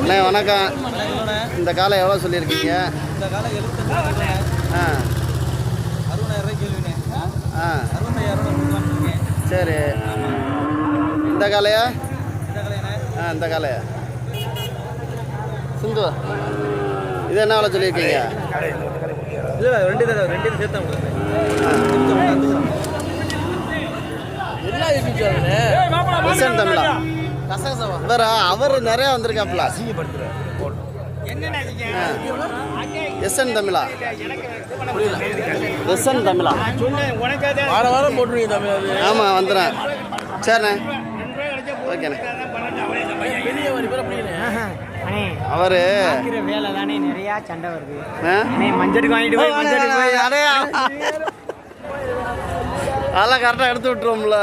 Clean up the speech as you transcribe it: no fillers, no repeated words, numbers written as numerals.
அண்ணே வணக்கம். இந்த காலை எவ்வளோ சொல்லியிருக்கீங்க? இந்த காலை 75. ஆ 60,000 கேள்வினே. ஆ 65,000 சரி. இந்த காலையா? இந்த காலையானே. ஆ இந்த காலையா சிந்து இது என்ன எவ்வளோ சொல்லியிருக்கீங்க? இல்லை ரெண்டு சேர்த்தா உங்களுக்கு எஸ்என் தமிழா வேற அவர் நிறையா வந்திருக்காப்புல. எஸ்என் தமிழா எஸ்என் தமிழா வாரம் போட்டுருவீங்க தமிழ். ஆமாம் வந்துடுறேன். சரிண்ணே ஓகேண்ணே. அவர் வேலை தானே நிறைய சண்டை வருது. மஞ்சளுக்கு வாங்கிட்டு போய் அதெல்லாம் கரெக்டாக எடுத்து விட்டுருவோம்ல.